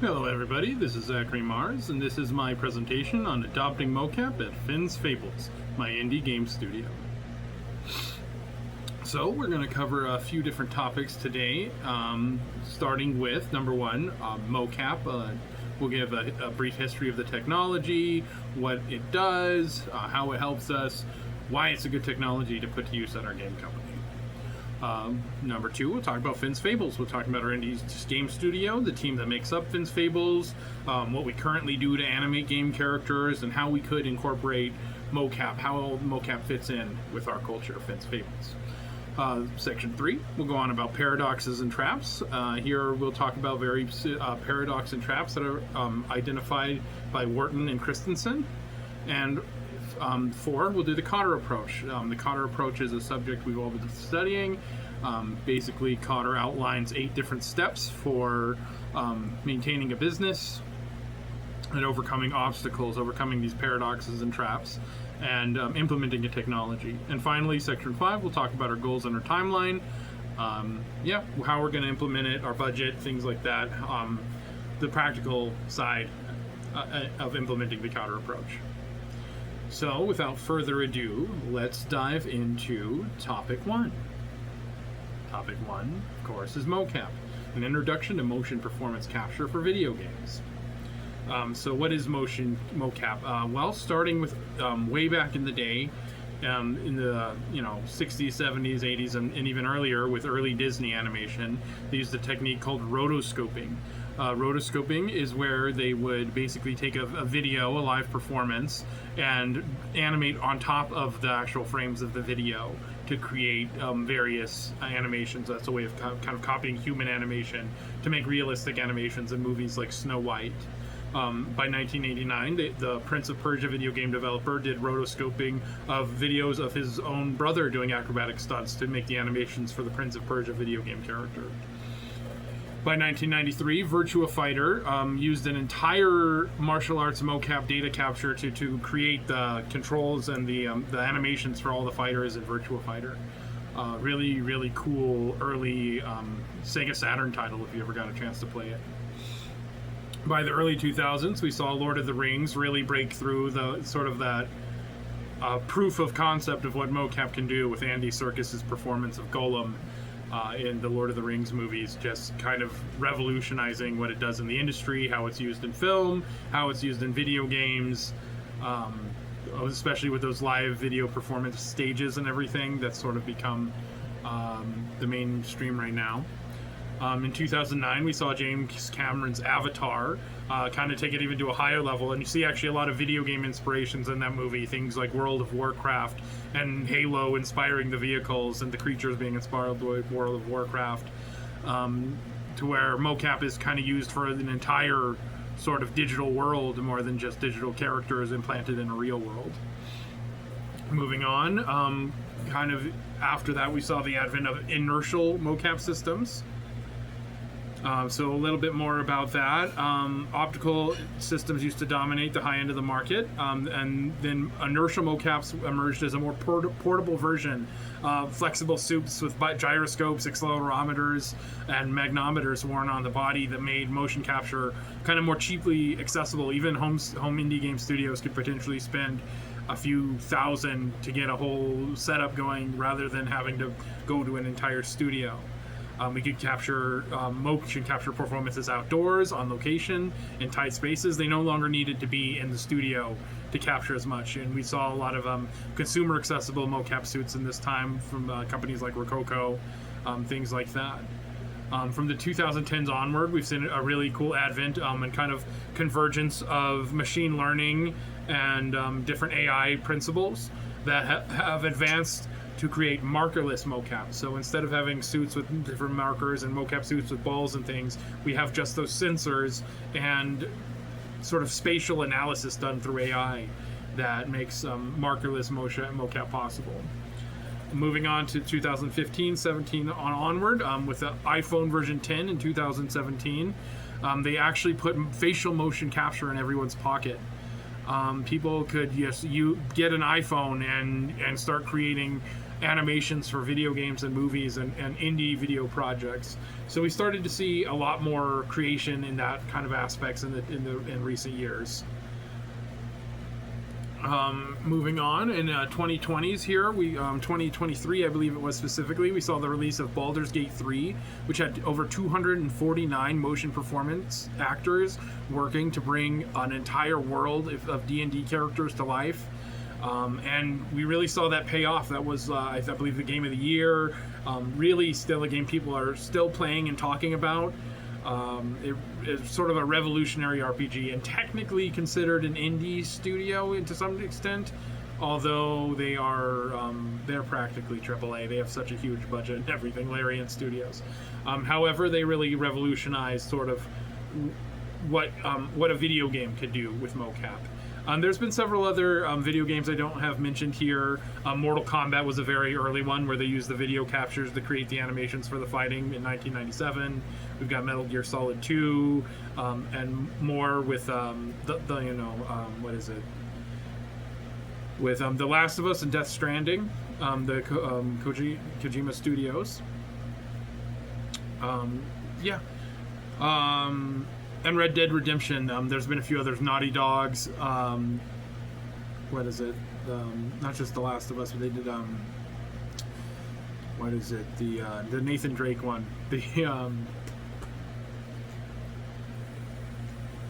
Hello everybody, this is Zachary Mars, and this is my presentation on adopting MoCap at Fables, my indie game studio. So we're going to cover a few different topics today, starting with number one, MoCap. We'll give a brief history of the technology, what it does, how it helps us, why it's a good technology to put to use at our game company. Number two, we'll talk about Fables. We'll talk about our indie game studio, the team that makes up Fables, what we currently do to animate game characters, and how we could incorporate MoCap, how MoCap fits in with our culture of Fables. Section 3, we'll go on about paradoxes and traps. Here we'll talk about various paradox and traps that are identified by Wharton and Christensen. And 4, we'll do the Kotter Approach. The Kotter Approach is a subject we've all been studying. Basically, Kotter outlines 8 different steps for maintaining a business and overcoming obstacles, overcoming these paradoxes and traps, and implementing a technology. And finally, Section 5, we'll talk about our goals and our timeline. How we're going to implement it, our budget, things like that. The practical side of implementing the Kotter Approach. So, without further ado, let's dive into Topic 1. Topic 1, of course, is MoCap, an introduction to motion performance capture for video games. So what is MoCap? Well, starting with way back in the day, in the 60s, 70s, 80s, and even earlier with early Disney animation, they used a technique called rotoscoping. Rotoscoping is where they would basically take a video, a live performance, and animate on top of the actual frames of the video to create various animations. That's a way of kind of copying human animation to make realistic animations in movies like Snow White. By 1989, the Prince of Persia video game developer did rotoscoping of videos of his own brother doing acrobatic stunts to make the animations for the Prince of Persia video game character. By 1993, Virtua Fighter used an entire martial arts mocap data capture to create the controls and the animations for all the fighters in Virtua Fighter. Really, really cool early Sega Saturn title if you ever got a chance to play it. By the early 2000s, we saw Lord of the Rings really break through the sort of that proof of concept of what mocap can do with Andy Serkis's performance of Gollum in the Lord of the Rings movies, just kind of revolutionizing what it does in the industry, how it's used in film, how it's used in video games, especially with those live video performance stages and everything that's sort of become the mainstream right now. In 2009, we saw James Cameron's Avatar kind of take it even to a higher level, and you see actually a lot of video game inspirations in that movie, things like World of Warcraft and Halo inspiring the vehicles and the creatures being inspired by World of Warcraft, to where mocap is kind of used for an entire sort of digital world more than just digital characters implanted in a real world. Moving on, kind of after that, we saw the advent of inertial mocap systems. So a little bit more about that. Optical systems used to dominate the high end of the market, and then inertial mocaps emerged as a more portable version. Flexible suits with gyroscopes, accelerometers, and magnometers worn on the body that made motion capture kind of more cheaply accessible. Even home indie game studios could potentially spend a few thousand to get a whole setup going rather than having to go to an entire studio. We could capture motion capture performances outdoors, on location, in tight spaces. They no longer needed to be in the studio to capture as much. And we saw a lot of consumer accessible mocap suits in this time from companies like Rococo, things like that. From the 2010s onward, we've seen a really cool advent and kind of convergence of machine learning and different AI principles that have advanced to create markerless mocap. So instead of having suits with different markers and mocap suits with balls and things, we have just those sensors and sort of spatial analysis done through AI that makes markerless mocap possible. Moving on to 2015, 17 onward, with the iPhone version 10 in 2017, they actually put facial motion capture in everyone's pocket. People could you get an iPhone and start creating animations for video games and movies and indie video projects. So we started to see a lot more creation in that kind of aspects in recent years. Moving on, in 2020s here, 2023, I believe it was specifically, we saw the release of Baldur's Gate 3, which had over 249 motion performance actors working to bring an entire world of D&D characters to life. And we really saw that pay off. That was, I believe, the game of the year. Really still a game people are still playing and talking about. It's sort of a revolutionary RPG and technically considered an indie studio to some extent, although they're practically AAA. They have such a huge budget and everything, Larian Studios. However, they really revolutionized sort of what a video game could do with mocap. There's been several other video games I don't have mentioned here. Mortal Kombat was a very early one where they used the video captures to create the animations for the fighting in 1997. We've got Metal Gear Solid 2, and more with what is it? With The Last of Us and Death Stranding, the Kojima Studios. And Red Dead Redemption. There's been a few others. Naughty Dogs. What is it? Not just The Last of Us, but they did. What is it? The Nathan Drake one.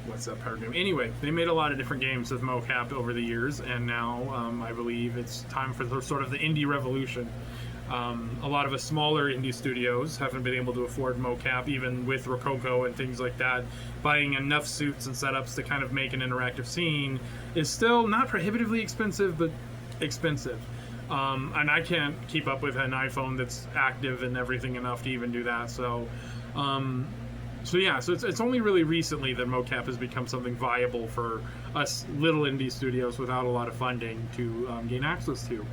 What's that part name? Anyway, they made a lot of different games with mocap over the years, and now I believe it's time for sort of the indie revolution. A lot of the smaller indie studios haven't been able to afford mocap, even with Rococo and things like that. Buying enough suits and setups to kind of make an interactive scene is still not prohibitively expensive, but expensive. And I can't keep up with an iPhone that's active and everything enough to even do that. So it's only really recently that mocap has become something viable for us little indie studios without a lot of funding to gain access to.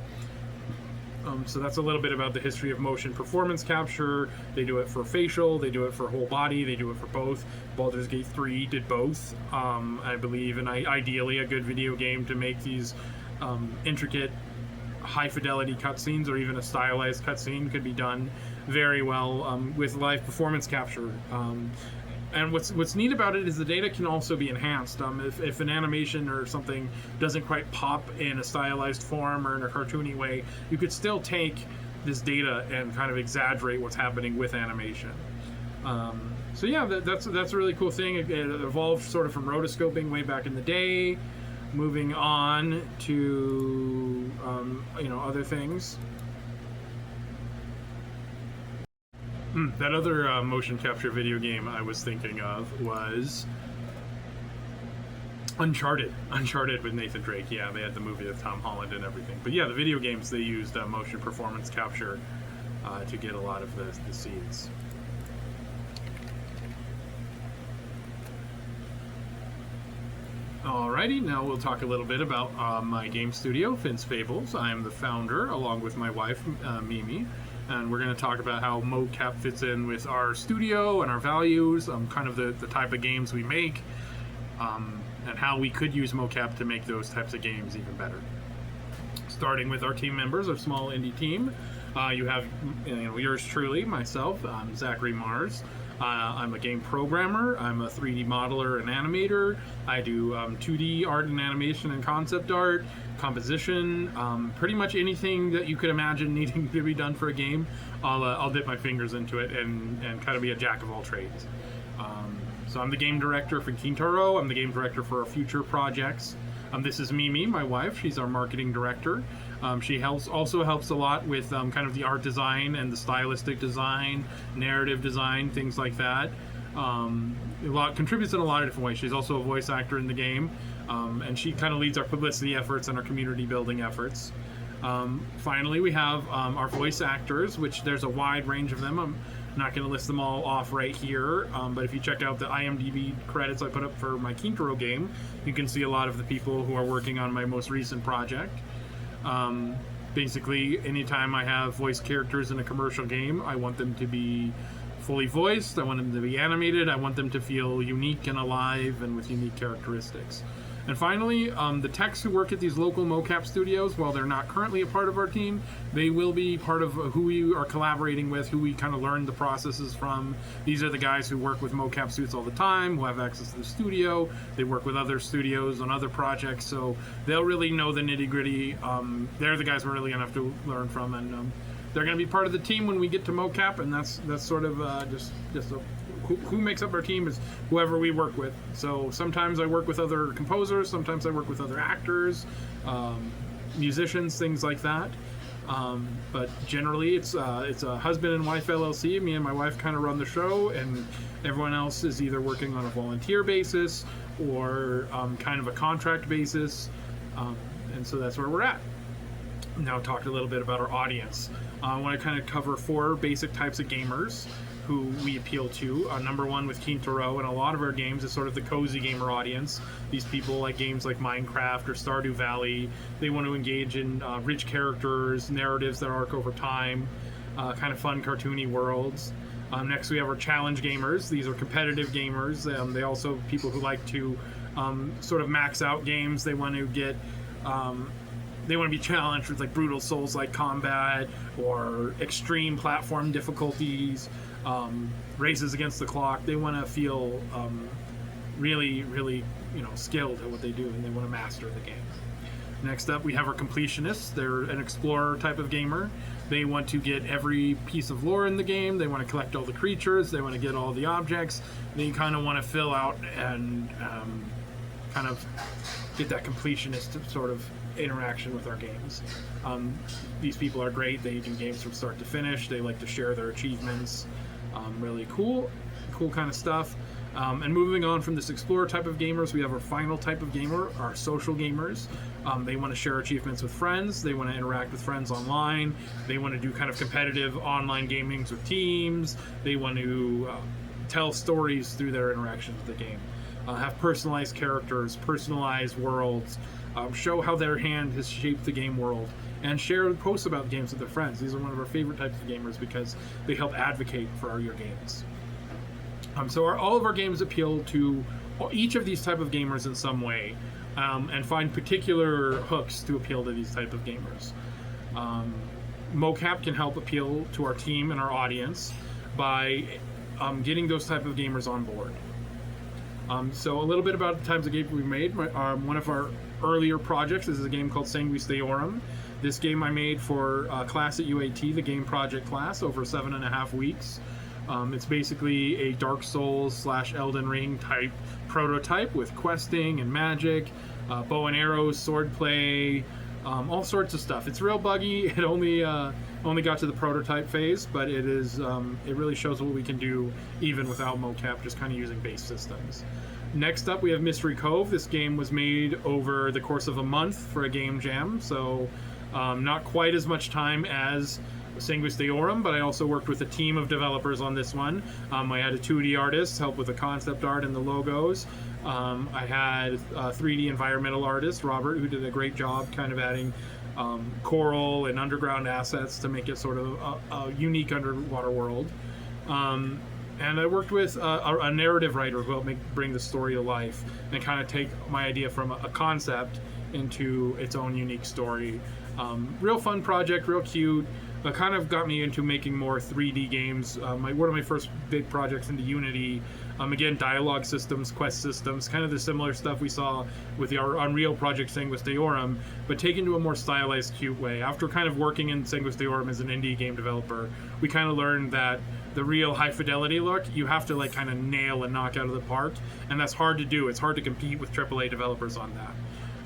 So that's a little bit about the history of motion performance capture. They do it for facial, they do it for whole body, they do it for both. Baldur's Gate 3 did both, I believe, and ideally a good video game to make these intricate, high-fidelity cutscenes or even a stylized cutscene could be done very well with live performance capture. And what's neat about it is the data can also be enhanced. If an animation or something doesn't quite pop in a stylized form or in a cartoony way, you could still take this data and kind of exaggerate what's happening with animation. That's a really cool thing. It evolved sort of from rotoscoping way back in the day. Moving on to other things. That other motion capture video game I was thinking of was Uncharted. Uncharted with Nathan Drake. Yeah, they had the movie with Tom Holland and everything. But yeah, the video games, they used motion performance capture to get a lot of the scenes. Alrighty, now we'll talk a little bit about my game studio, Finn's Fables. I am the founder, along with my wife, Mimi. And we're going to talk about how mocap fits in with our studio and our values, kind of the type of games we make, and how we could use mocap to make those types of games even better. Starting with our team members, our small indie team, you have yours truly, myself, I'm Zachary Mars. I'm a game programmer, I'm a 3D modeler and animator, I do 2D art and animation and concept art, composition, pretty much anything that you could imagine needing to be done for a game, I'll dip my fingers into it and kind of be a jack of all trades. So I'm the game director for Kintaro, I'm the game director for our future projects. This is Mimi, my wife, she's our marketing director. She also helps a lot with kind of the art design and the stylistic design, narrative design, things like that. Contributes in a lot of different ways. She's also a voice actor in the game, and she kind of leads our publicity efforts and our community building efforts. Finally, we have our voice actors, which there's a wide range of them. I'm not going to list them all off right here, but if you check out the IMDb credits I put up for my Kintaro game, you can see a lot of the people who are working on my most recent project. Basically, anytime I have voice characters in a commercial game, I want them to be fully voiced, I want them to be animated, I want them to feel unique and alive and with unique characteristics. And finally, the techs who work at these local MoCap studios, while they're not currently a part of our team, they will be part of who we are collaborating with, who we kind of learn the processes from. These are the guys who work with MoCap suits all the time, who have access to the studio. They work with other studios on other projects, so they'll really know the nitty-gritty. They're the guys we're really going to have to learn from, and they're going to be part of the team when we get to MoCap, and that's sort of who makes up our team is whoever we work with. So sometimes I work with other composers, sometimes I work with other actors, musicians, things like that. But generally it's a husband and wife LLC. Me and my wife kind of run the show, and everyone else is either working on a volunteer basis or kind of a contract basis. And so that's where we're at. Now talk a little bit about our audience. I want to kind of cover 4 basic types of gamers who we appeal to. Number one with King Tarot, and a lot of our games is sort of the cozy gamer audience. These people like games like Minecraft or Stardew Valley. They want to engage in rich characters, narratives that arc over time, kind of fun cartoony worlds. Next we have our challenge gamers. These are competitive gamers. They also people who like to sort of max out games. They want to get they want to be challenged with like brutal Souls-like combat or extreme platform difficulties, races against the clock. They want to feel really, really, skilled at what they do, and they want to master the game. Next up, we have our completionists. They're an explorer type of gamer. They want to get every piece of lore in the game. They want to collect all the creatures. They want to get all the objects. They kind of want to fill out and kind of get that completionist sort of interaction with our games. These people are great. They do games from start to finish. They like to share their achievements. Really cool kind of stuff. And moving on from this explorer type of gamers, we have our final type of gamer, our social gamers. They want to share achievements with friends. They want to interact with friends online. They want to do kind of competitive online gamings with teams. They want to tell stories through their interactions with the game. Have personalized characters, personalized worlds, show how their hand has shaped the game world, and share posts about games with their friends. These are one of our favorite types of gamers because they help advocate for your games. So all of our games appeal to each of these type of gamers in some way, and find particular hooks to appeal to these type of gamers. MoCap can help appeal to our team and our audience by getting those type of gamers on board. So a little bit about the types of games we made. One of our earlier projects is a game called Sanguis Deorum. This game I made for a class at UAT, the game project class, over 7.5 weeks. It's basically a Dark Souls / Elden Ring type prototype with questing and magic, bow and arrows, swordplay, all sorts of stuff. It's real buggy. It only got to the prototype phase, but it really shows what we can do even without MoCap, just kind of using base systems. Next up, we have Mystery Cove. This game was made over the course of a month for a game jam, so not quite as much time as Sanguis Deorum, but I also worked with a team of developers on this one. I had a 2D artist help with the concept art and the logos. I had a 3D environmental artist, Robert, who did a great job kind of adding coral and underground assets to make it sort of a unique underwater world. And I worked with a narrative writer who helped bring the story to life and kind of take my idea from a concept into its own unique story. Real fun project, real cute. Kind of got me into making more 3D games. One of my first big projects into Unity. Again, dialogue systems, quest systems, kind of the similar stuff we saw with our Unreal project Sanguis Deorum, but taken to a more stylized, cute way. After kind of working in Sanguis Deorum as an indie game developer, we kind of learned that the real high fidelity look, you have to like kind of nail and knock out of the park, and that's hard to do. It's hard to compete with AAA developers on that.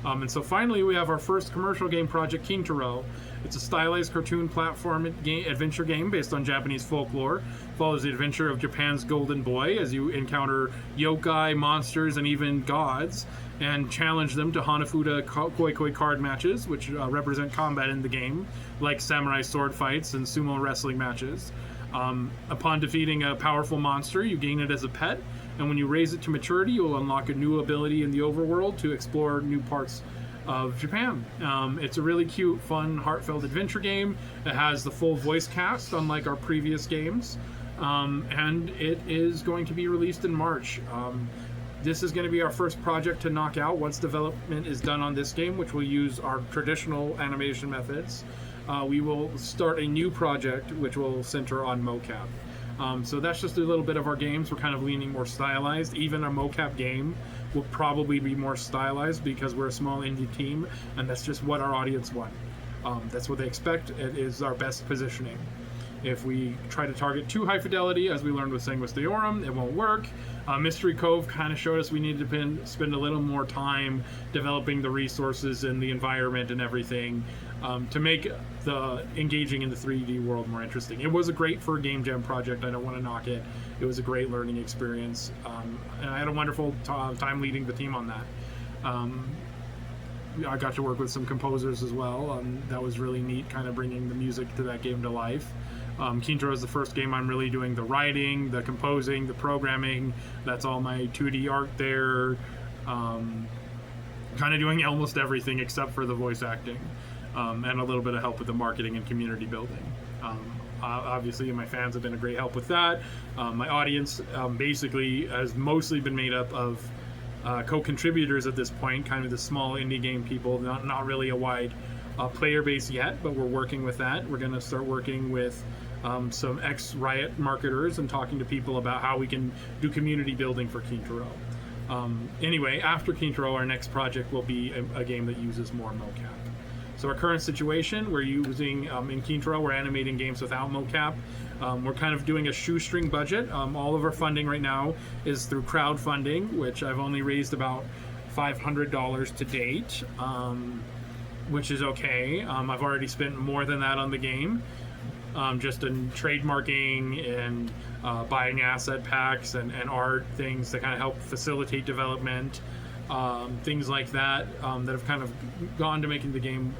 And so finally, we have our first commercial game project, King Tarot. It's a stylized cartoon platform adventure game based on Japanese folklore. Follows the adventure of Japan's golden boy as you encounter yokai, monsters, and even gods, and challenge them to Hanafuda Koi card matches, which represent combat in the game, like samurai sword fights and sumo wrestling matches. Upon defeating a powerful monster, you gain it as a pet, and when you raise it to maturity, you'll unlock a new ability in the overworld to explore new parts of Japan. It's a really cute, fun, heartfelt adventure game. It has the full voice cast, unlike our previous games, and it is going to be released in March. This is going to be our first project to knock out once development is done on this game, which will use our traditional animation methods. We will start a new project which will center on MoCap. So that's just a little bit of our games. We're kind of leaning more stylized. Even a MoCap game will probably be more stylized because we're a small indie team, and that's just what our audience want. That's what they expect. It is our best positioning. If we try to target too high fidelity, as we learned with Sanguis Deorum, it won't work. Mystery Cove kind of showed us we needed to spend a little more time developing the resources and the environment and everything to make the engaging in the 3D world more interesting. It was a great for a game jam project. I don't want to knock it. It was a great learning experience, and I had a wonderful time leading the team on that. I got to work with some composers as well. That was really neat, kind of bringing the music to that game to life. Kintaro is the first game I'm really doing the writing, the composing, the programming. That's all my 2D art there. Kind of doing almost everything except for the voice acting, and a little bit of help with the marketing and community building. Obviously, my fans have been a great help with that. My audience basically has mostly been made up of co-contributors at this point, kind of the small indie game people, not really a wide player base yet, but we're working with that. We're going to start working with some ex-Riot marketers and talking to people about how we can do community building for Kintaro. Anyway, after Kintaro, our next project will be a game that uses more MoCap. So our current situation, we're using, in Kintaro, we're animating games without MoCap. We're kind of doing a shoestring budget. All of our funding right now is through crowdfunding, which I've only raised about $500 to date, which is okay. I've already spent more than that on the game, just in trademarking and buying asset packs and art things to kind of help facilitate development, things like that, that have kind of gone to making the game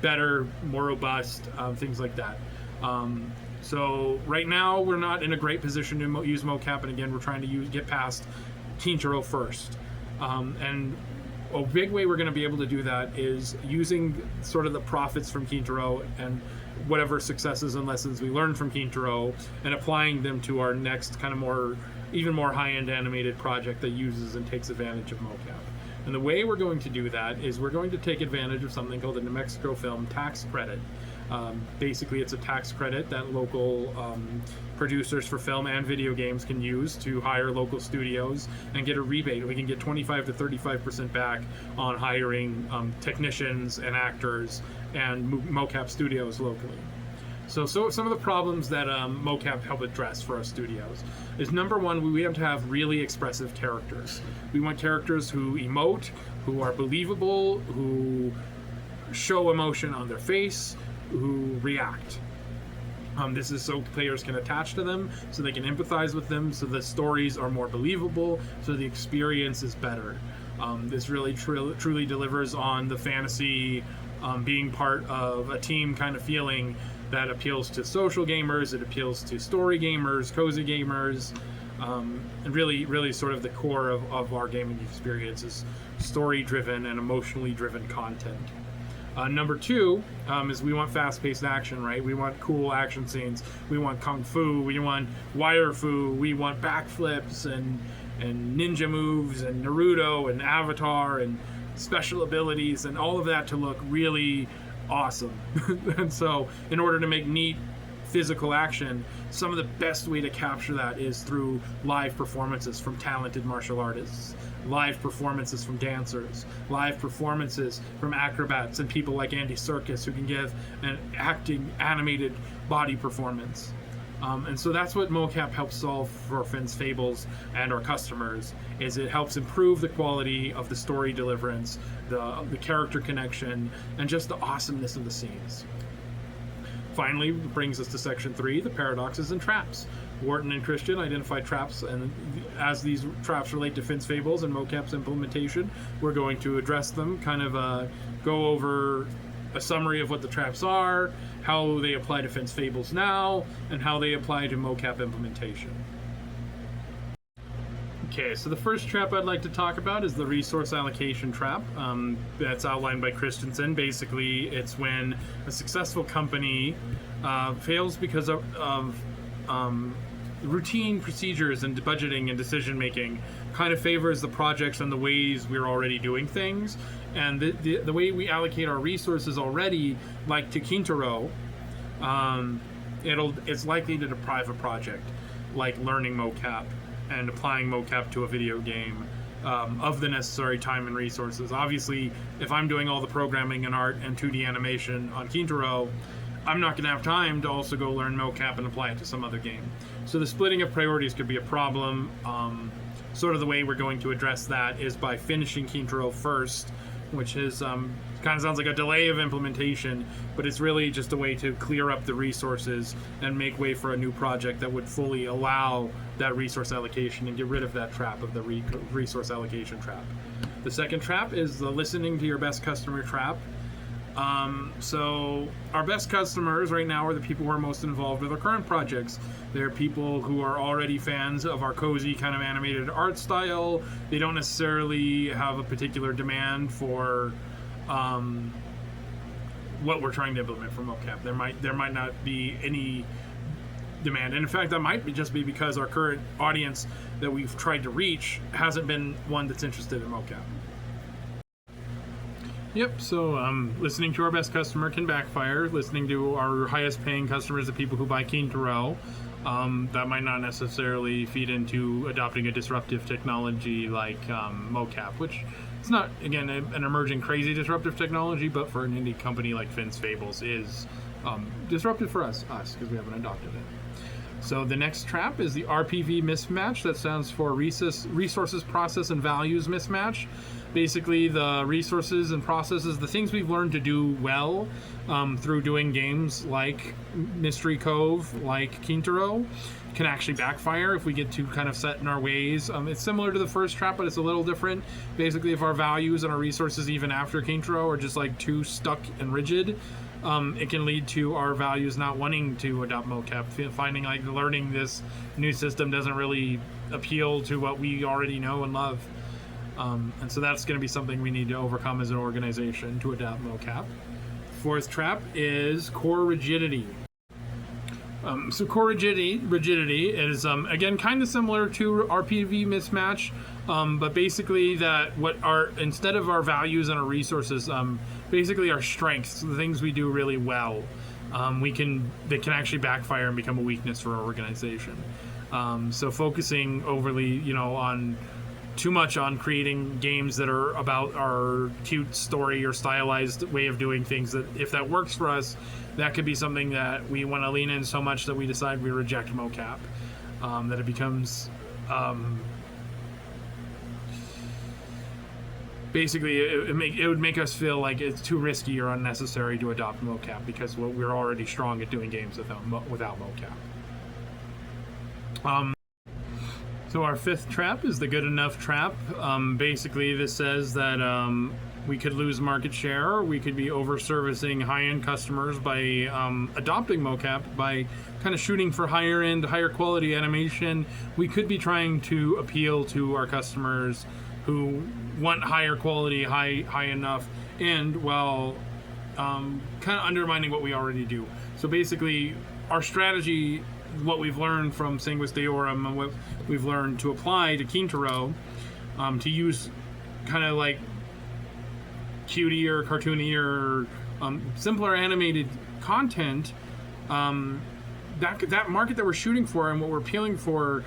better, more robust, things like that. So right now we're not in a great position to use MoCap, and again we're trying to get past Kintaro first. And a big way we're going to be able to do that is using sort of the profits from Kintaro and whatever successes and lessons we learned from Kintaro and applying them to our next kind of even more high-end animated project that uses and takes advantage of MoCap. And the way we're going to do that is we're going to take advantage of something called the New Mexico Film Tax Credit. Basically, it's a tax credit that local producers for film and video games can use to hire local studios and get a rebate. We can get 25 to 35% back on hiring technicians and actors and MoCap studios locally. So some of the problems that MoCap help address for our studios is, number one, we have to have really expressive characters. We want characters who emote, who are believable, who show emotion on their face, who react. This is so players can attach to them, so they can empathize with them, so the stories are more believable, so the experience is better. This really truly delivers on the fantasy, being part of a team kind of feeling that appeals to social gamers, it appeals to story gamers, cozy gamers, and really sort of the core of our gaming experience is story-driven and emotionally driven content. Number two is we want fast-paced action, right? We want cool action scenes. We want kung fu. We want wire fu. We want backflips and ninja moves and Naruto and Avatar and special abilities and all of that to look really awesome. And so in order to make neat physical action, some of the best way to capture that is through live performances from talented martial artists, live performances from dancers, live performances from acrobats and people like Andy Serkis who can give an animated body performance. And so that's what MoCap helps solve for Finn's Fables and our customers, is it helps improve the quality of the story deliverance, the character connection, and just the awesomeness of the scenes. Finally, brings us to section 3, the paradoxes and traps. Wharton and Christian identified traps, and as these traps relate to Finn's Fables and MoCap's implementation, we're going to address them, kind of go over a summary of what the traps are, how they apply to Finn's Fables now, and how they apply to MoCap implementation. Okay, so the first trap I'd like to talk about is the resource allocation trap. That's outlined by Christensen. Basically, it's when a successful company fails because of routine procedures and budgeting and decision making kind of favors the projects and the ways we're already doing things. And the way we allocate our resources already, like to Kintaro, it's likely to deprive a project, like learning MoCap and applying MoCap to a video game, of the necessary time and resources. Obviously, if I'm doing all the programming and art and 2D animation on Kintaro, I'm not going to have time to also go learn MoCap and apply it to some other game. So the splitting of priorities could be a problem. Sort of the way we're going to address that is by finishing Kintaro first, which is kind of sounds like a delay of implementation, but it's really just a way to clear up the resources and make way for a new project that would fully allow that resource allocation and get rid of that trap of the resource allocation trap. The second trap is the listening to your best customer trap. So our best customers right now are the people who are most involved with our current projects. They're people who are already fans of our cozy kind of animated art style. They don't necessarily have a particular demand for what we're trying to implement for MoCap. There might not be any demand, and in fact that might just be because our current audience that we've tried to reach hasn't been one that's interested in MoCap. Yep, so listening to our best customer can backfire. Listening to our highest paying customers, the people who buy Kintaro, that might not necessarily feed into adopting a disruptive technology like MoCap, which it's not, again, an emerging crazy disruptive technology, but for an indie company like Fables is disruptive for us because we haven't adopted it. So the next trap is the RPV mismatch. That stands for resources, process, and values mismatch. Basically, the resources and processes, the things we've learned to do well through doing games like Mystery Cove, like Kintaro, can actually backfire if we get too kind of set in our ways. It's similar to the first trap, but it's a little different. Basically, if our values and our resources, even after Kintaro, are just like too stuck and rigid, it can lead to our values not wanting to adopt MoCap, finding like learning this new system doesn't really appeal to what we already know and love. And so that's going to be something we need to overcome as an organization to adopt MoCap. Fourth trap is core rigidity. So core rigidity is, again, kind of similar to RPV mismatch, but basically that instead of our values and our resources, basically our strengths, the things we do really well, they can actually backfire and become a weakness for our organization. So focusing overly, too much on creating games that are about our cute story or stylized way of doing things, that if that works for us, that could be something that we want to lean in so much that we decide we reject MoCap, that it becomes basically it would make us feel like it's too risky or unnecessary to adopt MoCap because we're already strong at doing games without MoCap. So our fifth trap is the good enough trap. Basically, this says that we could lose market share. We could be over-servicing high-end customers by adopting MoCap, by kind of shooting for higher-end, higher-quality animation. We could be trying to appeal to our customers who want higher quality, high enough, and while kind of undermining what we already do. So basically, our strategy, what we've learned from Sanguis Deorum and what we've learned to apply to Kintaro, to use kind of like cutier, cartoonier, simpler animated content, that market that we're shooting for and what we're appealing for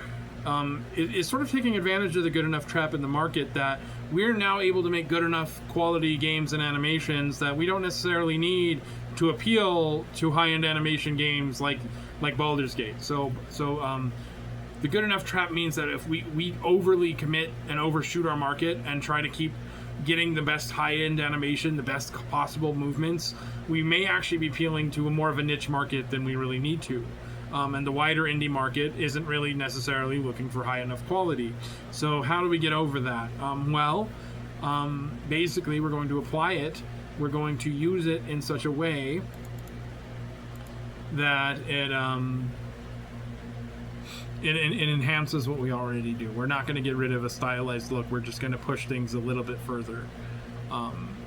is sort of taking advantage of the good enough trap in the market, that we're now able to make good enough quality games and animations that we don't necessarily need to appeal to high-end animation games like Baldur's Gate. So the good enough trap means that if we overly commit and overshoot our market and try to keep getting the best high-end animation, the best possible movements, we may actually be appealing to a more of a niche market than we really need to. And the wider indie market isn't really necessarily looking for high enough quality. So how do we get over that? Basically, we're going to apply it. We're going to use it in such a way that it enhances what we already do. We're not going to get rid of a stylized look. We're just going to push things a little bit further.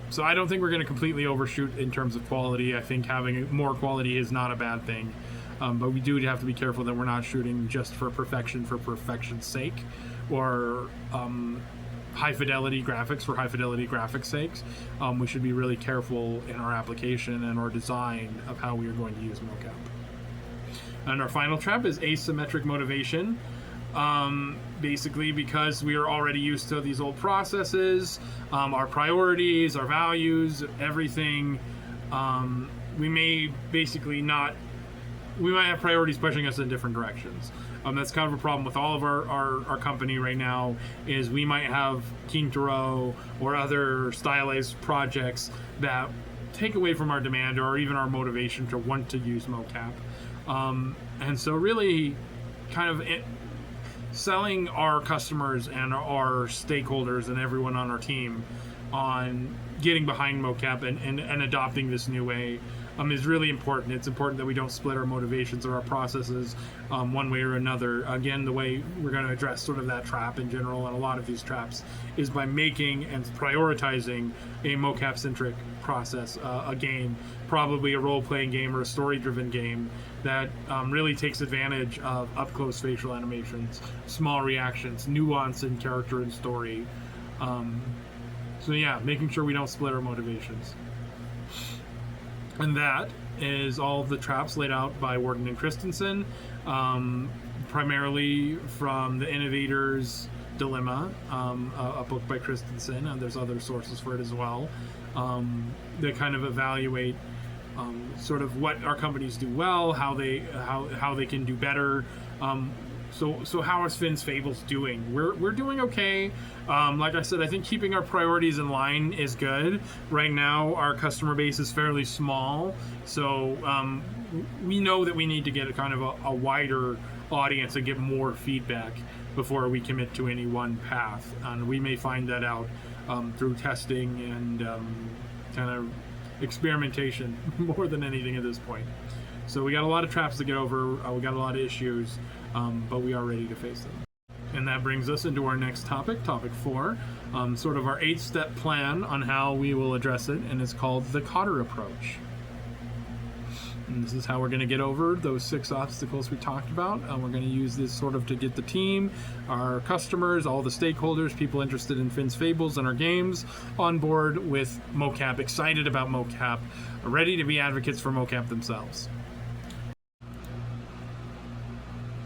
So I don't think we're going to completely overshoot in terms of quality. I think having more quality is not a bad thing. But we do have to be careful that we're not shooting just for perfection's sake. or high fidelity graphics for high fidelity graphics sakes. We should be really careful in our application and our design of how we are going to use MoCap. And our final trap is asymmetric motivation. Basically, because we are already used to these old processes, our priorities, our values, everything, we may basically not. We might have priorities pushing us in different directions. That's kind of a problem with all of our company right now, is we might have Kintaro or other stylized projects that take away from our demand or even our motivation to want to use MoCap. And so really kind of selling our customers and our stakeholders and everyone on our team on getting behind MoCap and adopting this new way is really important. It's important that we don't split our motivations or our processes one way or another. Again, the way we're going to address sort of that trap in general, and a lot of these traps, is by making and prioritizing a MoCap-centric process, a game, probably a role-playing game or a story-driven game that really takes advantage of up-close facial animations, small reactions, nuance in character and story. So yeah, making sure we don't split our motivations. And that is all of the traps laid out by Wharton and Christensen, primarily from The Innovator's Dilemma, a book by Christensen, and there's other sources for it as well, that kind of evaluate sort of what our companies do well, how they can do better. So how is Finn's Fables doing? We're doing okay. Like I said, I think keeping our priorities in line is good. Right now, our customer base is fairly small, so we know that we need to get a kind of a wider audience and get more feedback before we commit to any one path. And we may find that out through testing and kind of experimentation more than anything at this point. So we got a lot of traps to get over. We got a lot of issues, but we are ready to face them. And that brings us into our next topic, topic 4, sort of our 8-step plan on how we will address it, and it's called the Kotter Approach. And this is how we're going to get over those 6 obstacles we talked about. We're going to use this sort of to get the team, our customers, all the stakeholders, people interested in Finn's Fables and our games on board with MoCap, excited about MoCap, ready to be advocates for MoCap themselves.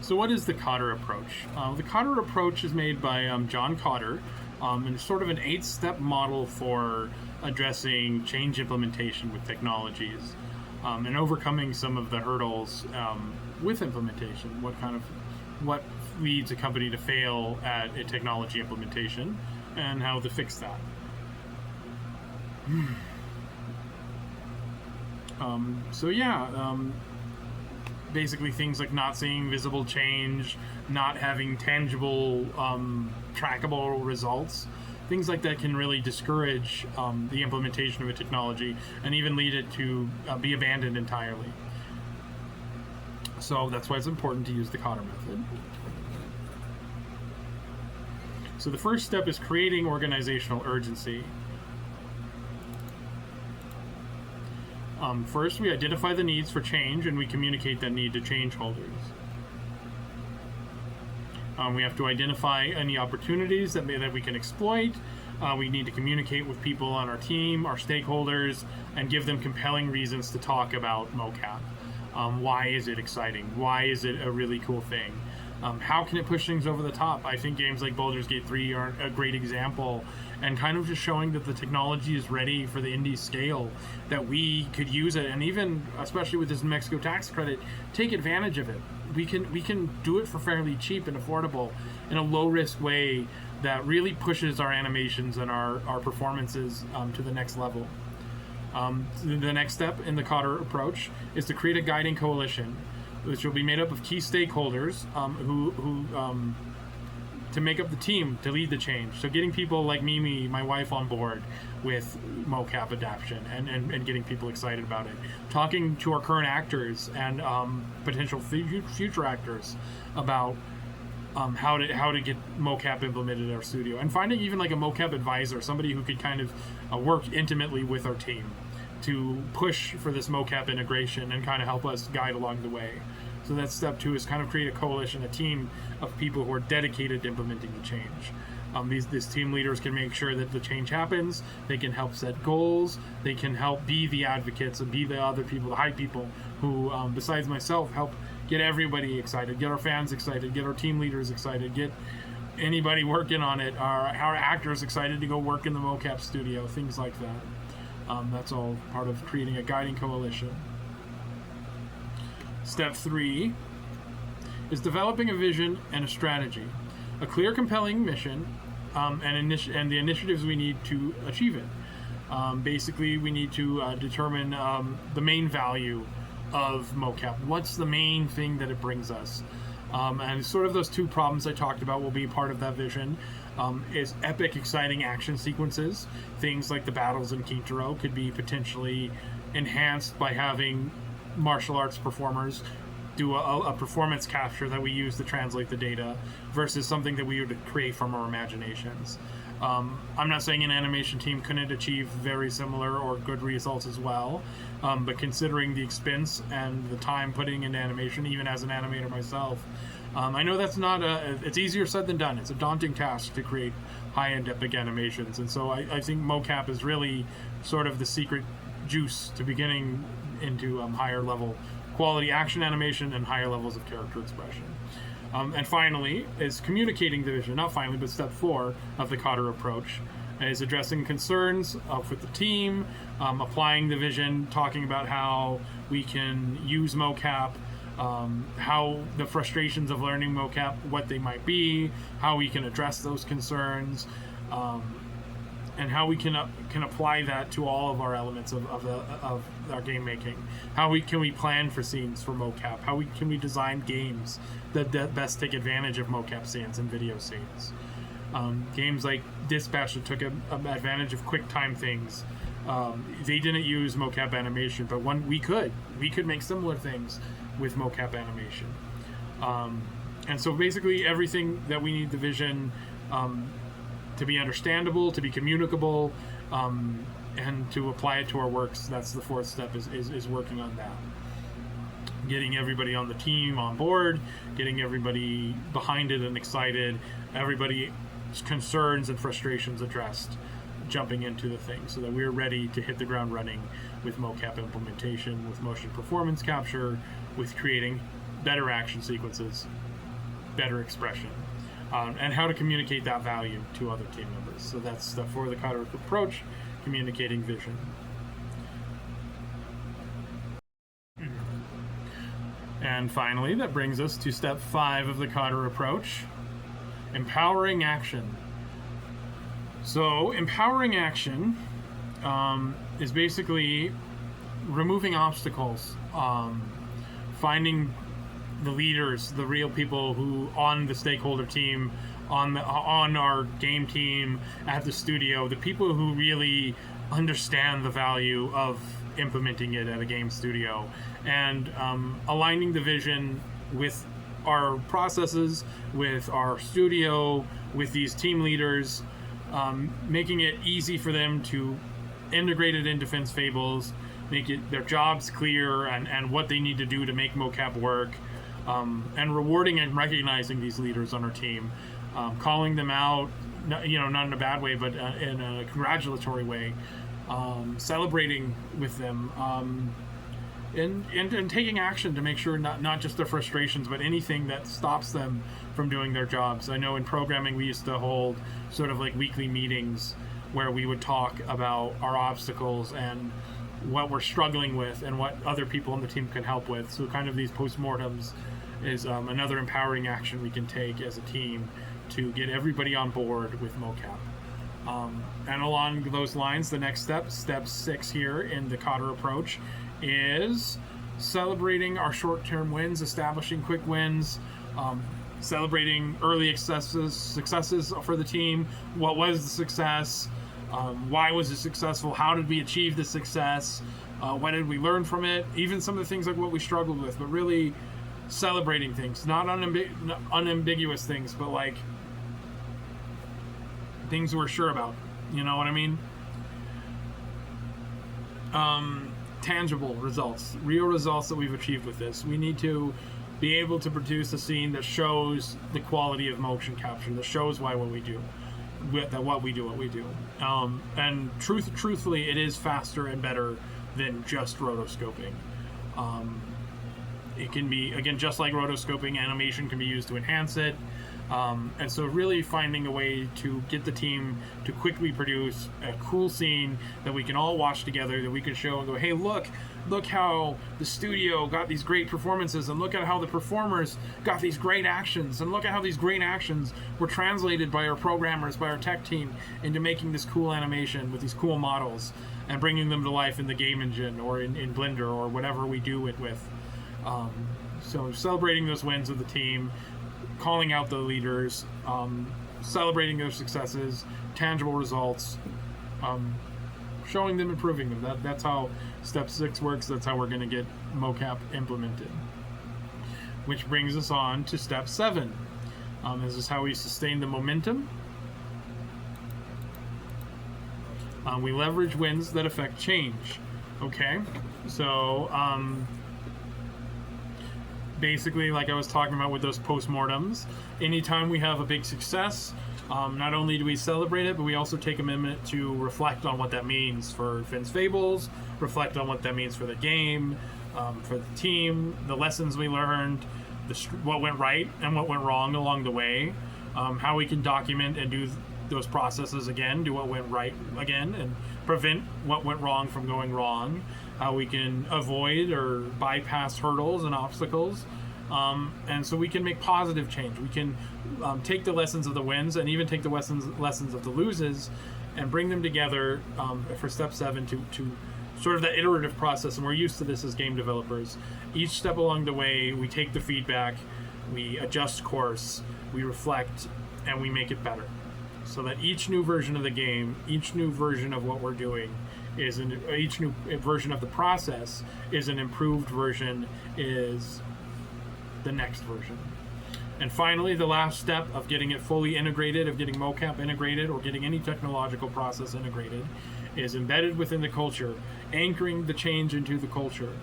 So what is the Kotter Approach? The Kotter Approach is made by John Kotter, and it's sort of an 8-step model for addressing change implementation with technologies and overcoming some of the hurdles with implementation. What leads a company to fail at a technology implementation and how to fix that. Basically things like not seeing visible change, not having tangible, trackable results. Things like that can really discourage the implementation of a technology and even lead it to be abandoned entirely. So that's why it's important to use the Kotter method. So the first step is creating organizational urgency. First, we identify the needs for change and we communicate that need to change holders. We have to identify any opportunities that we can exploit. We need to communicate with people on our team, our stakeholders, and give them compelling reasons to talk about MoCap. Why is it exciting? Why is it a really cool thing? How can it push things over the top? I think games like Baldur's Gate 3 are a great example, and kind of just showing that the technology is ready for the indie scale, that we could use it, and even, especially with this New Mexico tax credit, take advantage of it. We can do it for fairly cheap and affordable in a low-risk way that really pushes our animations and our performances to the next level. The next step in the Kotter Approach is to create a guiding coalition, which will be made up of key stakeholders who to make up the team to lead the change. So getting people like Mimi, my wife, on board with MoCap adaptation and getting people excited about it. Talking to our current actors and potential future actors about how to get MoCap implemented in our studio, and finding even like a MoCap advisor, somebody who could kind of work intimately with our team to push for this MoCap integration and kind of help us guide along the way. So that's step 2, is kind of create a coalition, a team of people who are dedicated to implementing the change. These team leaders can make sure that the change happens. They can help set goals. They can help be the advocates and be the other people, the hype people who, besides myself, help get everybody excited, get our fans excited, get our team leaders excited, get anybody working on it, our actors excited to go work in the MoCap studio, things like that. That's all part of creating a guiding coalition. Step 3 is developing a vision and a strategy, a clear, compelling mission, and the initiatives we need to achieve it. Basically, we need to determine the main value of MoCap. What's the main thing that it brings us? And sort of those 2 problems I talked about will be part of that vision. Is epic, exciting action sequences. Things like the battles in Kintaro could be potentially enhanced by having martial arts performers do a performance capture that we use to translate the data versus something that we would create from our imaginations. I'm not saying an animation team couldn't achieve very similar or good results as well, but considering the expense and the time putting into animation, even as an animator myself, I know that's not it's easier said than done. It's a daunting task to create high-end epic animations, and so I think MoCap is really sort of the secret juice to beginning into higher level quality action animation and higher levels of character expression. And finally is communicating the vision, not finally, but step 4 of the Kotter approach is addressing concerns with the team, applying the vision, talking about how we can use MoCap, how the frustrations of learning MoCap, what they might be, how we can address those concerns, and how we can apply that to all of our elements of our game making. How can we plan for scenes for MoCap? How can we design games that best take advantage of MoCap scenes and video scenes? Games like Dispatch that took advantage of QuickTime things. They didn't use MoCap animation, but we could make similar things with MoCap animation. And so basically everything that we need the vision to be understandable, to be communicable, and to apply it to our works. That's the 4th step, is working on that. Getting everybody on the team on board, getting everybody behind it and excited, everybody's concerns and frustrations addressed, jumping into the thing so that we're ready to hit the ground running with MoCap implementation, with motion performance capture, with creating better action sequences, better expression. And how to communicate that value to other team members. So that's step 4 of the Kotter approach, communicating vision. And finally, that brings us to step 5 of the Kotter approach, empowering action. So empowering action is basically removing obstacles, finding the leaders, the real people who on the stakeholder team, on our game team at the studio, the people who really understand the value of implementing it at a game studio, and aligning the vision with our processes, with our studio, with these team leaders, making it easy for them to integrate it into Fables, make their jobs clear and what they need to do to make MoCap work. And rewarding and recognizing these leaders on our team, calling them out, not in a bad way, but in a congratulatory way, celebrating with them, and taking action to make sure not just their frustrations, but anything that stops them from doing their jobs. I know in programming we used to hold sort of like weekly meetings where we would talk about our obstacles and what we're struggling with and what other people on the team can help with. So kind of these postmortems is another empowering action we can take as a team to get everybody on board with MoCap. And along those lines, the next step 6 here in the Kotter approach, is celebrating our short-term wins, establishing quick wins, celebrating early successes for the team. What was the success? Why was it successful? How did we achieve the success? What did we learn from it? Even some of the things like what we struggled with, but really celebrating things, not unambiguous things, but like things we're sure about. You know what I mean? Tangible results, real results that we've achieved with this. We need to be able to produce a scene that shows the quality of motion capture, that shows what we do. And truthfully, it is faster and better than just rotoscoping. It can be, again, just like rotoscoping, animation can be used to enhance it. And so really finding a way to get the team to quickly produce a cool scene that we can all watch together, that we can show and go, hey, look how the studio got these great performances, and look at how the performers got these great actions, and look at how these great actions were translated by our programmers, by our tech team, into making this cool animation with these cool models and bringing them to life in the game engine or in Blender or whatever we do it with. So celebrating those wins of the team, calling out the leaders, celebrating their successes, tangible results, showing them, improving them. That's how step 6 works. That's how we're going to get MoCap implemented. Which brings us on to step 7. This is how we sustain the momentum. We leverage wins that affect change. Okay, so basically, like I was talking about with those postmortems, anytime we have a big success, not only do we celebrate it, but we also take a minute to reflect on what that means for Finn's Fables, reflect on what that means for the game, for the team, the lessons we learned, what went right and what went wrong along the way, how we can document and do those processes again, do what went right again, and prevent what went wrong from going wrong, how we can avoid or bypass hurdles and obstacles, and so we can make positive change. We can take the lessons of the wins and even take the lessons of the loses and bring them together for step 7 to sort of that iterative process. And we're used to this as game developers. Each step along the way, we take the feedback, we adjust course, we reflect, and we make it better. So that each new version of the game, each new version of what we're doing, each new version of the process is an improved version, is the next version. And finally, the last step of getting it fully integrated, of getting MoCap integrated, or getting any technological process integrated, is embedded within the culture, anchoring the change into the culture.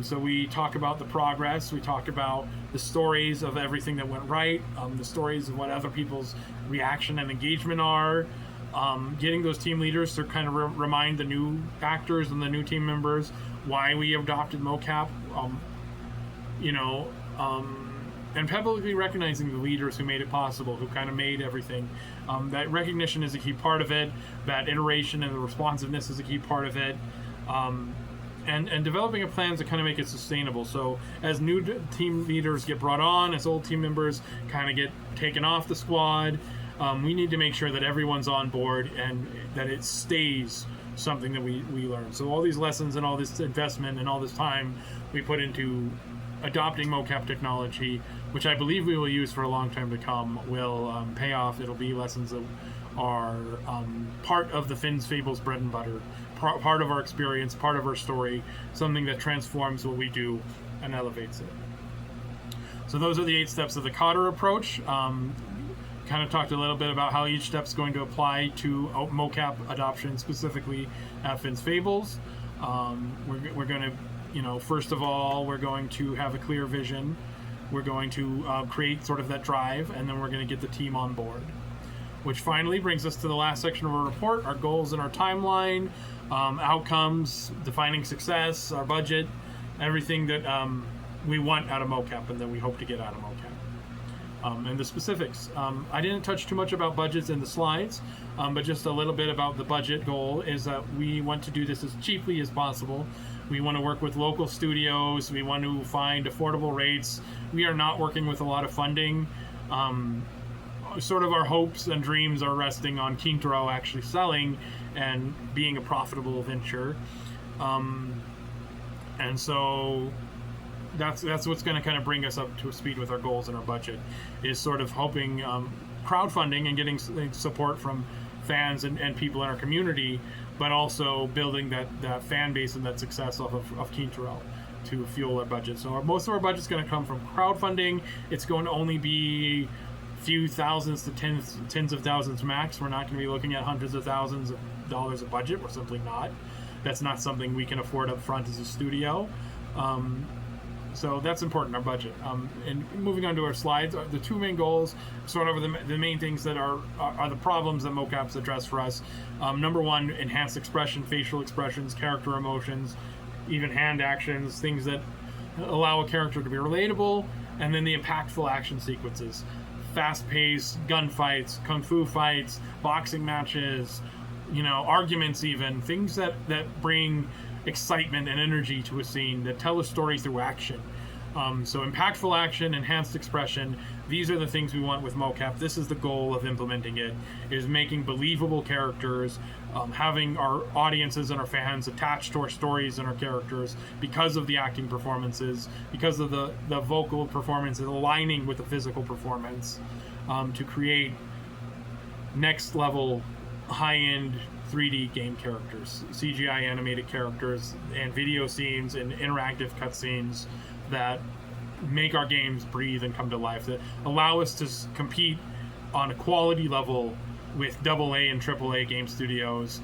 So we talk about the progress, we talk about the stories of everything that went right, the stories of what other people's reaction and engagement are, getting those team leaders to kind of remind the new actors and the new team members why we adopted MoCap, and publicly recognizing the leaders who made it possible, who kind of made everything. That recognition is a key part of it, that iteration and the responsiveness is a key part of it. And developing a plan to kind of make it sustainable. So as new team leaders get brought on, as old team members kind of get taken off the squad, we need to make sure that everyone's on board and that it stays something that we learn. So all these lessons and all this investment and all this time we put into adopting MoCap technology, which I believe we will use for a long time to come, will pay off. It'll be lessons that are part of the Finn's Fables bread and butter, part of our experience, part of our story, something that transforms what we do and elevates it. So those are the 8 steps of the Kotter Approach. Kind of talked a little bit about how each step is going to apply to MoCap adoption, specifically at Finn's Fables. We're going to, first of all, we're going to have a clear vision. We're going to create sort of that drive, and then we're going to get the team on board. Which finally brings us to the last section of our report, our goals and our timeline, outcomes, defining success, our budget, everything that we want out of MoCap and that we hope to get out of MoCap. And the specifics. I didn't touch too much about budgets in the slides, but just a little bit about the budget goal is that we want to do this as cheaply as possible. We want to work with local studios. We want to find affordable rates. We are not working with a lot of funding. Sort of our hopes and dreams are resting on Kintaro actually selling and being a profitable venture. And so that's what's going to kind of bring us up to speed with our goals and our budget, is sort of hoping crowdfunding and getting support from fans and people in our community, but also building that fan base and that success off of Kintaro to fuel our budget. So most of our budget's going to come from crowdfunding. It's going to only be few thousands to tens of thousands max. We're not going to be looking at hundreds of thousands of dollars of budget. We're simply not. That's not something we can afford up front as a studio. So that's important, our budget. And moving on to our slides, the two main goals, sort of the main things that are the problems that MoCap's address for us. Number one, enhanced expression, facial expressions, character emotions, even hand actions, things that allow a character to be relatable, and then the impactful action sequences. Fast-paced gunfights, kung fu fights, boxing matches, arguments even, things that bring excitement and energy to a scene, that tell a story through action. So impactful action, enhanced expression, these are the things we want with MoCap. This is the goal of implementing it, is making believable characters, having our audiences and our fans attached to our stories and our characters because of the acting performances, because of the vocal performances aligning with the physical performance, to create next level high-end 3D game characters, CGI animated characters, and video scenes and interactive cutscenes that make our games breathe and come to life, that allow us to compete on a quality level with AA and AAA game studios,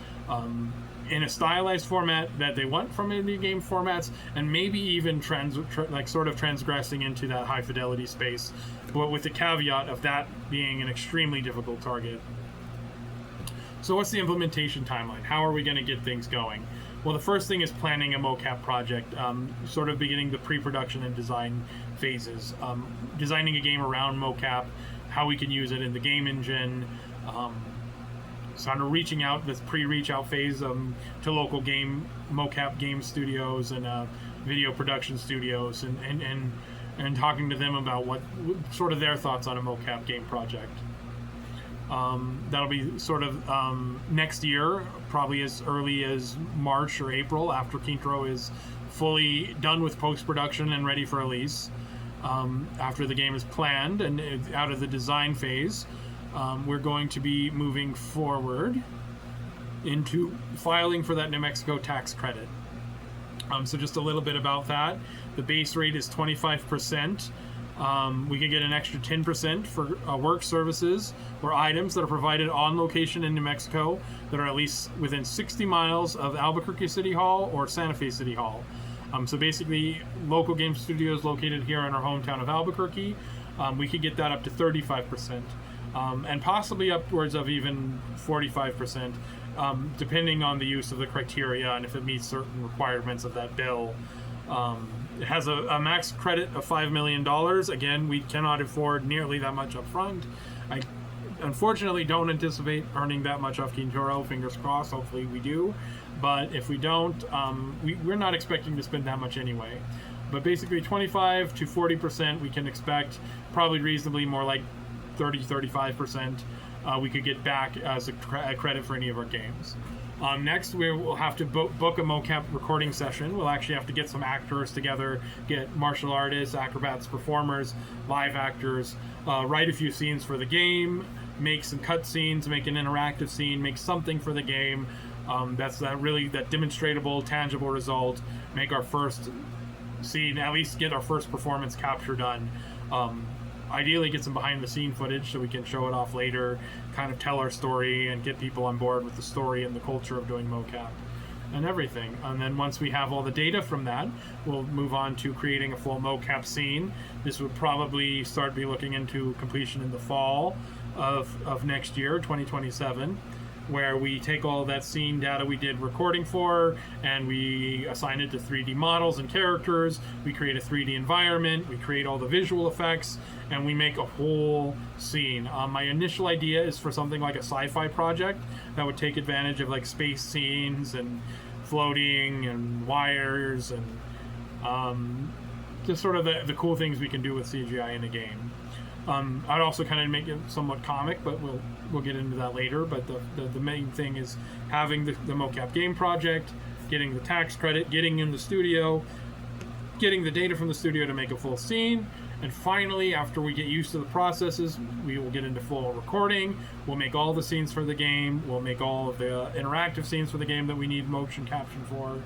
in a stylized format that they want from indie game formats, and maybe even sort of transgressing into that high fidelity space, but with the caveat of that being an extremely difficult target. So what's the implementation timeline? How are we going to get things going? Well, the first thing is planning a MoCap project, sort of beginning the pre-production and design phases, designing a game around MoCap, how we can use it in the game engine, sort of reaching out, this pre-reach out phase, to local MoCap game studios and video production studios, and talking to them about what sort of their thoughts on a MoCap game project. That'll be sort of next year, probably as early as March or April, after Kintro is fully done with post-production and ready for release. After the game is planned and out of the design phase, we're going to be moving forward into filing for that New Mexico tax credit. So just a little bit about that. The base rate is 25%. We could get an extra 10% for work, services, or items that are provided on location in New Mexico that are at least within 60 miles of Albuquerque City Hall or Santa Fe City Hall. So basically, local game studios located here in our hometown of Albuquerque, we could get that up to 35%, and possibly upwards of even 45%, depending on the use of the criteria and if it meets certain requirements of that bill. It has a max credit of $5 million. Again, we cannot afford nearly that much up front. I unfortunately don't anticipate earning that much off Kintoro. Fingers crossed, hopefully we do. But if we don't, we're not expecting to spend that much anyway. But basically 25 to 40% we can expect, probably reasonably more like 30-35% we could get back as a credit for any of our games. Next, we will have to book a MoCap recording session. We'll actually have to get some actors together, get martial artists, acrobats, performers, live actors, write a few scenes for the game, make some cut scenes, make an interactive scene, make something for the game. That's that demonstratable, tangible result. Make our first scene, at least get our first performance capture done. Ideally get some behind the scene footage so we can show it off later, kind of tell our story and get people on board with the story and the culture of doing MoCap and everything. And then once we have all the data from that, we'll move on to creating a full MoCap scene. This would probably be looking into completion in the fall of next year, 2027, where we take all that scene data we did recording for and we assign it to 3D models and characters. We create a 3D environment, we create all the visual effects, and we make a whole scene. My initial idea is for something like a sci-fi project that would take advantage of like space scenes and floating and wires and just sort of the cool things we can do with CGI in a game. I'd also kind of make it somewhat comic, but we'll get into that later. But the main thing is having the MoCap game project, getting the tax credit, getting in the studio, getting the data from the studio to make a full scene, and finally, after we get used to the processes, we will get into full recording. We'll make all the scenes for the game. We'll make all of the interactive scenes for the game that we need motion caption for.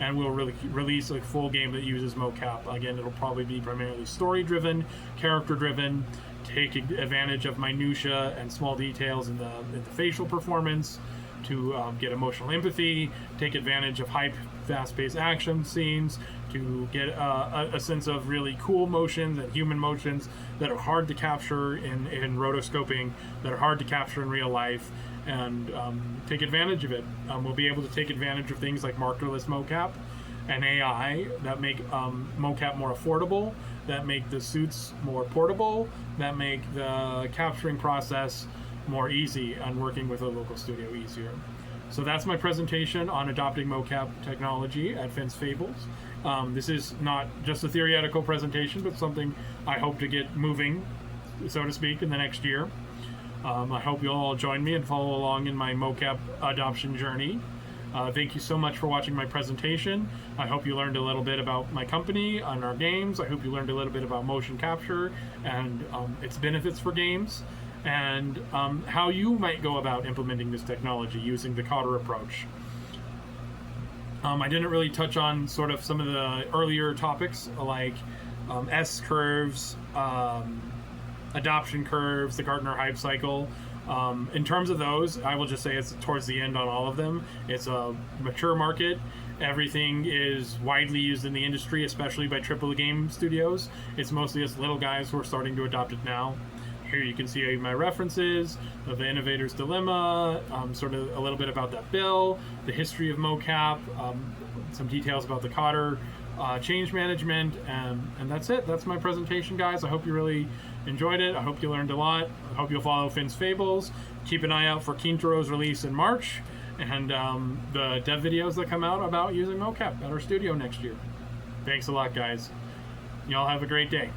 And we'll release a full game that uses MoCap. Again, it'll probably be primarily story-driven, character-driven, take advantage of minutia and small details in the facial performance, to get emotional empathy, take advantage of hype, fast-paced action scenes, to get a sense of really cool motions and human motions that are hard to capture in rotoscoping, that are hard to capture in real life, and take advantage of it. We'll be able to take advantage of things like markerless MoCap and AI that make MoCap more affordable, that make the suits more portable, that make the capturing process more easy, and working with a local studio easier. So that's my presentation on adopting MoCap technology at Fables. This is not just a theoretical presentation, but something I hope to get moving, so to speak, in the next year. I hope you'll all join me and follow along in my MoCap adoption journey. Thank you so much for watching my presentation. I hope you learned a little bit about my company and our games. I hope you learned a little bit about motion capture and its benefits for games, and how you might go about implementing this technology using the Kotter Approach. I didn't really touch on sort of some of the earlier topics like S-curves, adoption curves, the Gartner hype cycle. In terms of those, I will just say it's towards the end on all of them. It's a mature market. Everything is widely used in the industry, especially by AAA game studios. It's mostly us little guys who are starting to adopt it now. Here you can see my references of the Innovator's Dilemma, sort of a little bit about that bill, the history of MoCap, some details about the Kotter change management, and that's it. That's my presentation, guys. I hope you really enjoyed it. I hope you learned a lot. I hope you'll follow Finn's Fables. Keep an eye out for Kintaro's release in March, and the dev videos that come out about using MoCap at our studio next year. Thanks a lot, guys. Y'all have a great day.